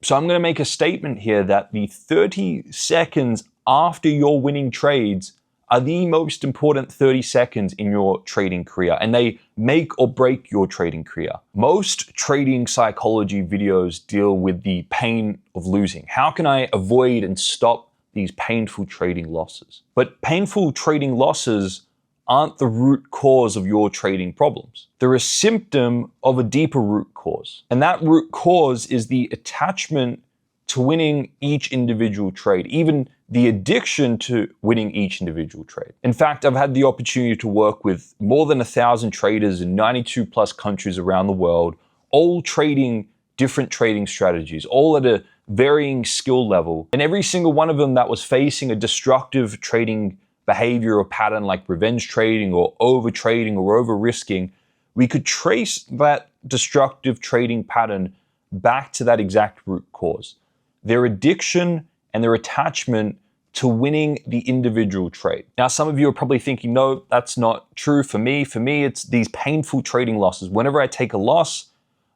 So I'm going to make a statement here that the 30 seconds after your winning trades are the most important 30 seconds in your trading career, and they make or break your trading career. Most trading psychology videos deal with the pain of losing. How can I avoid and stop these painful trading losses? But painful trading losses aren't the root cause of your trading problems. They're a symptom of a deeper root cause. And that root cause is the attachment to winning each individual trade, even the addiction to winning each individual trade. In fact, I've had the opportunity to work with more than 1,000 traders in 92 plus countries around the world, all trading different trading strategies, all at a varying skill level. And every single one of them that was facing a destructive trading behavior or pattern like revenge trading or over trading or over risking, we could trace that destructive trading pattern back to that exact root cause. Their addiction and their attachment to winning the individual trade. Now, some of you are probably thinking, no, that's not true for me. For me, it's these painful trading losses. Whenever I take a loss,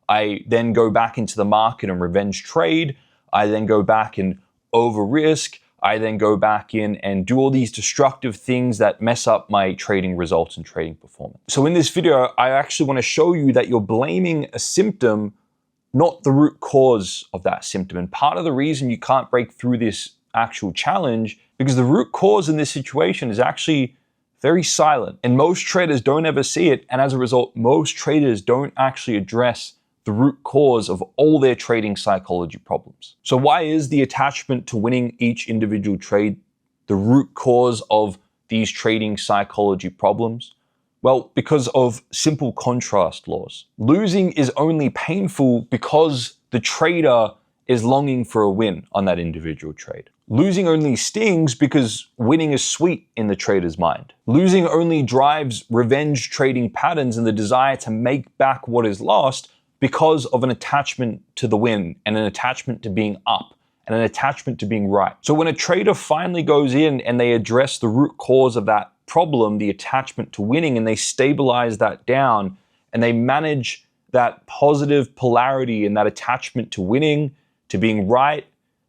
I then go back into the market and revenge trade. I then go back and over risk. I then go back in and do all these destructive things that mess up my trading results and trading performance. So in this video, I actually want to show you that you're blaming a symptom, not the root cause of that symptom. And part of the reason you can't break through this actual challenge, because the root cause in this situation is actually very silent. And most traders don't ever see it. And as a result, most traders don't actually address the root cause of all their trading psychology problems. So why is the attachment to winning each individual trade the root cause of these trading psychology problems? Well, because of simple contrast laws. Losing is only painful because the trader is longing for a win on that individual trade. Losing only stings because winning is sweet in the trader's mind. Losing only drives revenge trading patterns and the desire to make back what is lost because of an attachment to the win and an attachment to being up and an attachment to being right. So when a trader finally goes in and they address the root cause of that problem, the attachment to winning, and they stabilize that down and they manage that positive polarity and that attachment to winning, to being right,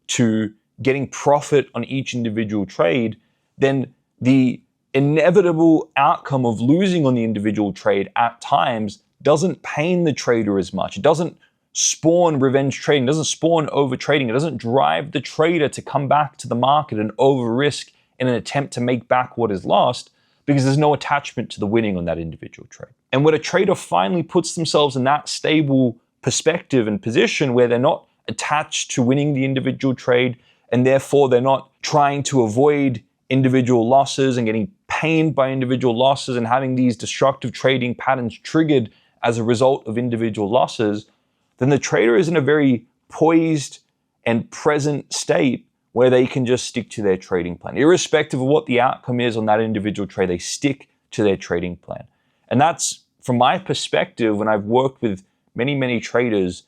to getting profit on each individual trade, then the inevitable outcome of losing on the individual trade at times doesn't pain the trader as much. It doesn't spawn revenge trading, it doesn't spawn over trading, it doesn't drive the trader to come back to the market and over risk in an attempt to make back what is lost, because there's no attachment to the winning on that individual trade. And when a trader finally puts themselves in that stable perspective and position where they're not attached to winning the individual trade, and therefore they're not trying to avoid individual losses and getting pained by individual losses and having these destructive trading patterns triggered as a result of individual losses, then the trader is in a very poised and present state where they can just stick to their trading plan. Irrespective of what the outcome is on that individual trade, they stick to their trading plan. And that's, from my perspective, when I've worked with many, many traders,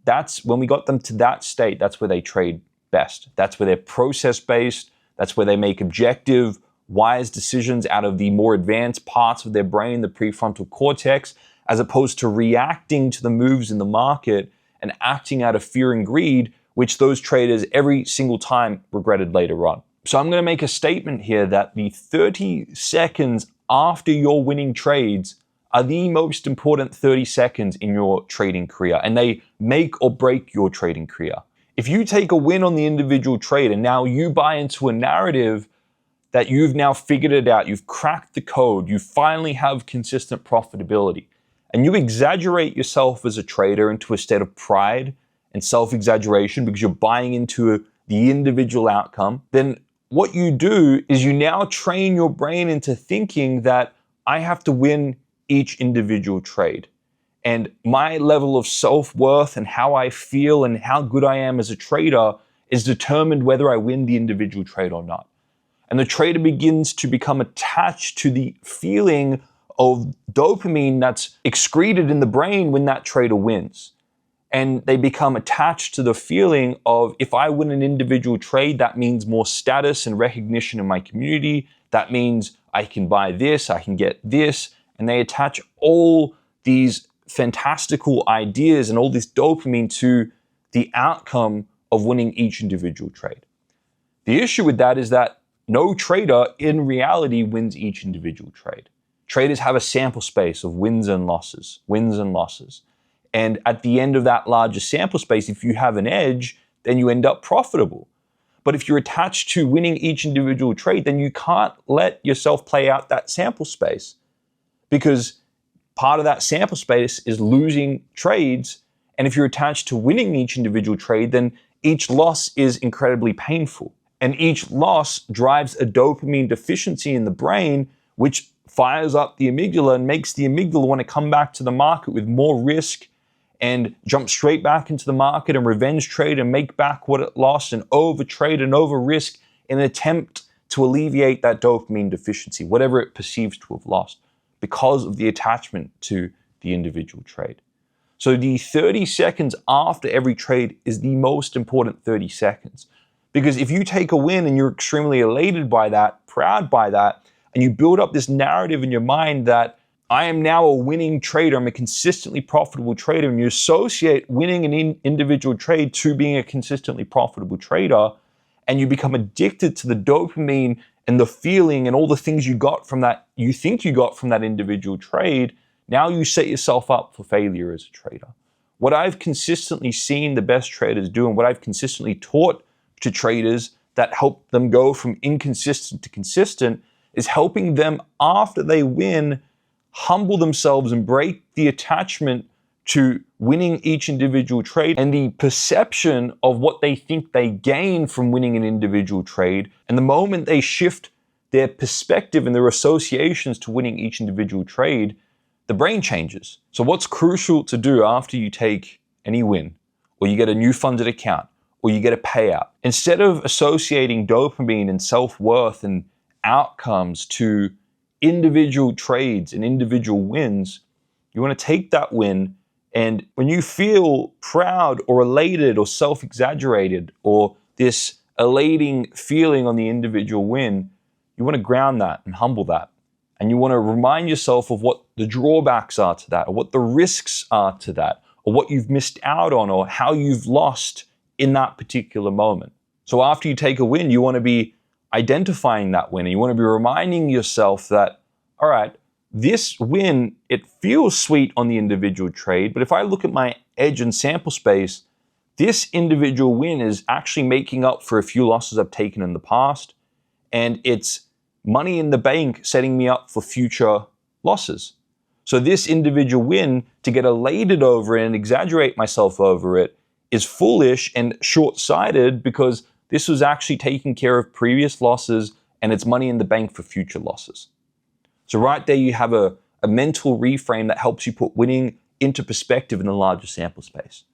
that's when we got them to that state, that's where they trade best. That's where they're process-based, that's where they make objective, wise decisions out of the more advanced parts of their brain, the prefrontal cortex, as opposed to reacting to the moves in the market and acting out of fear and greed, which those traders every single time regretted later on. So I'm going to make a statement here that the 30 seconds after your winning trades are the most important 30 seconds in your trading career, and they make or break your trading career. If you take a win on the individual trade and now you buy into a narrative that you've now figured it out, you've cracked the code, you finally have consistent profitability, and you exaggerate yourself as a trader into a state of pride and self-exaggeration because you're buying into the individual outcome, then what you do is you now train your brain into thinking that I have to win each individual trade. And my level of self-worth and how I feel and how good I am as a trader is determined whether I win the individual trade or not. And the trader begins to become attached to the feeling of dopamine that's excreted in the brain when that trader wins. And they become attached to the feeling of, if I win an individual trade, that means more status and recognition in my community. That means I can buy this, I can get this. And they attach all these fantastical ideas and all this dopamine to the outcome of winning each individual trade. The issue with that is that no trader in reality wins each individual trade. Traders have a sample space of wins and losses, wins and losses. And at the end of that larger sample space, if you have an edge, then you end up profitable. But if you're attached to winning each individual trade, then you can't let yourself play out that sample space, because part of that sample space is losing trades. And if you're attached to winning each individual trade, then each loss is incredibly painful. And each loss drives a dopamine deficiency in the brain, which fires up the amygdala and makes the amygdala want to come back to the market with more risk and jump straight back into the market and revenge trade and make back what it lost and over trade and over risk in an attempt to alleviate that dopamine deficiency, whatever it perceives to have lost, because of the attachment to the individual trade. So the 30 seconds after every trade is the most important 30 seconds. Because if you take a win and you're extremely elated by that, proud by that, and you build up this narrative in your mind that I am now a winning trader, I'm a consistently profitable trader, and you associate winning an individual trade to being a consistently profitable trader, and you become addicted to the dopamine and the feeling and all the things you got from that, you think you got from that individual trade, now you set yourself up for failure as a trader. What I've consistently seen the best traders do, and what I've consistently taught to traders that help them go from inconsistent to consistent, is helping them, after they win, humble themselves and break the attachment to winning each individual trade and the perception of what they think they gain from winning an individual trade. And the moment they shift their perspective and their associations to winning each individual trade, the brain changes. So what's crucial to do after you take any win, or you get a new funded account, or you get a payout, instead of associating dopamine and self-worth and outcomes to individual trades and individual wins, you want to take that win, and when you feel proud or elated or self-exaggerated or this elating feeling on the individual win, you want to ground that and humble that. And you want to remind yourself of what the drawbacks are to that, or what the risks are to that, or what you've missed out on, or how you've lost in that particular moment. So after you take a win, you want to be identifying that win, and you want to be reminding yourself that, all right, this win, it feels sweet on the individual trade, but if I look at my edge and sample space, this individual win is actually making up for a few losses I've taken in the past, and it's money in the bank setting me up for future losses. So this individual win, to get elated over it and exaggerate myself over it, is foolish and short-sighted, because this was actually taking care of previous losses and it's money in the bank for future losses. So right there you have a mental reframe that helps you put winning into perspective in the larger sample space.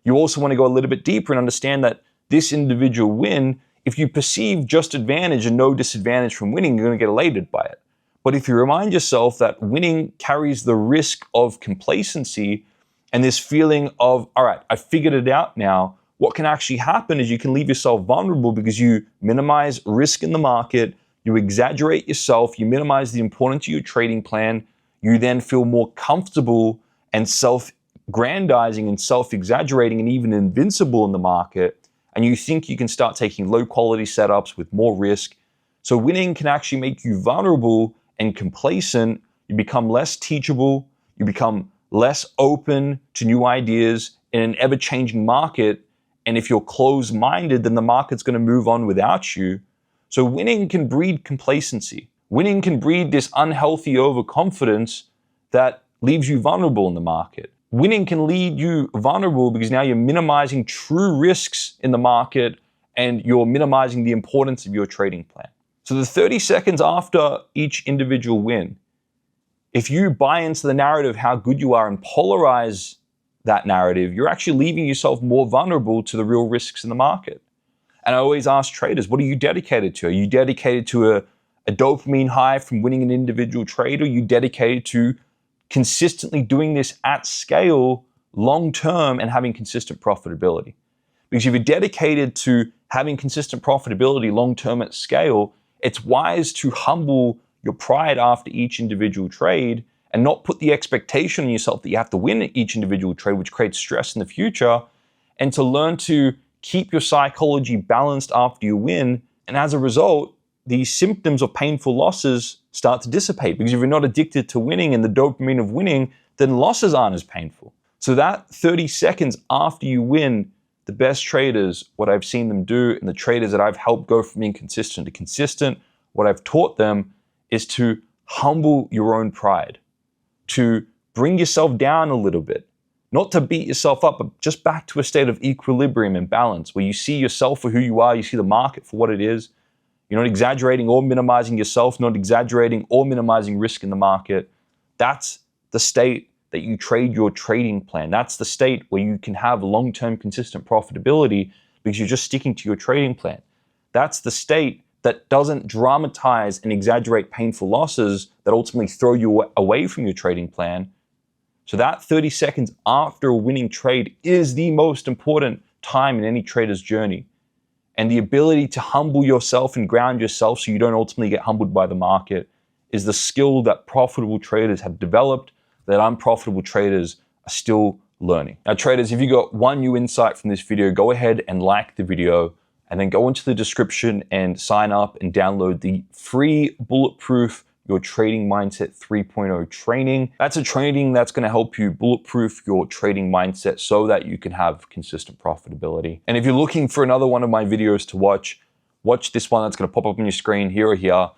You also want to go a little bit deeper and understand that this individual win, if you perceive just advantage and no disadvantage from winning, you're going to get elated by it. But if you remind yourself that winning carries the risk of complacency and this feeling of, all right, I figured it out now, what can actually happen is you can leave yourself vulnerable because you minimize risk in the market, you exaggerate yourself, you minimize the importance of your trading plan, you then feel more comfortable and self-grandizing and self-exaggerating and even invincible in the market, and you think you can start taking low-quality setups with more risk. So winning can actually make you vulnerable and complacent. You become less teachable, you become less open to new ideas in an ever-changing market. And if you're closed-minded, then the market's going to move on without you. So winning can breed complacency. Winning can breed this unhealthy overconfidence that leaves you vulnerable in the market. Winning can lead you vulnerable because now you're minimizing true risks in the market and you're minimizing the importance of your trading plan. So the 30 seconds after each individual win, if you buy into the narrative how good you are and polarize that narrative, you're actually leaving yourself more vulnerable to the real risks in the market. And I always ask traders, what are you dedicated to? Are you dedicated to a dopamine high from winning an individual trade, or are you dedicated to consistently doing this at scale, long-term, and having consistent profitability? Because if you're dedicated to having consistent profitability long-term at scale, it's wise to humble your pride after each individual trade and not put the expectation on yourself that you have to win each individual trade, which creates stress in the future, and to learn to keep your psychology balanced after you win. And as a result, the symptoms of painful losses start to dissipate, because if you're not addicted to winning and the dopamine of winning, then losses aren't as painful. So that 30 seconds after you win, the best traders, what I've seen them do, and the traders that I've helped go from inconsistent to consistent, what I've taught them is to humble your own pride, to bring yourself down a little bit, not to beat yourself up, but just back to a state of equilibrium and balance, where you see yourself for who you are, you see the market for what it is. You're not exaggerating or minimizing yourself, not exaggerating or minimizing risk in the market. That's the state that you trade your trading plan. That's the state where you can have long-term consistent profitability because you're just sticking to your trading plan. That's the state that doesn't dramatize and exaggerate painful losses that ultimately throw you away from your trading plan. So that 30 seconds after a winning trade is the most important time in any trader's journey. And the ability to humble yourself and ground yourself so you don't ultimately get humbled by the market is the skill that profitable traders have developed that unprofitable traders are still learning. Now traders, if you got one new insight from this video, go ahead and like the video and then go into the description and sign up and download the free Bulletproof Your Trading Mindset 3.0 training. That's a training that's going to help you bulletproof your trading mindset so that you can have consistent profitability. And if you're looking for another one of my videos to watch this one that's going to pop up on your screen here or here.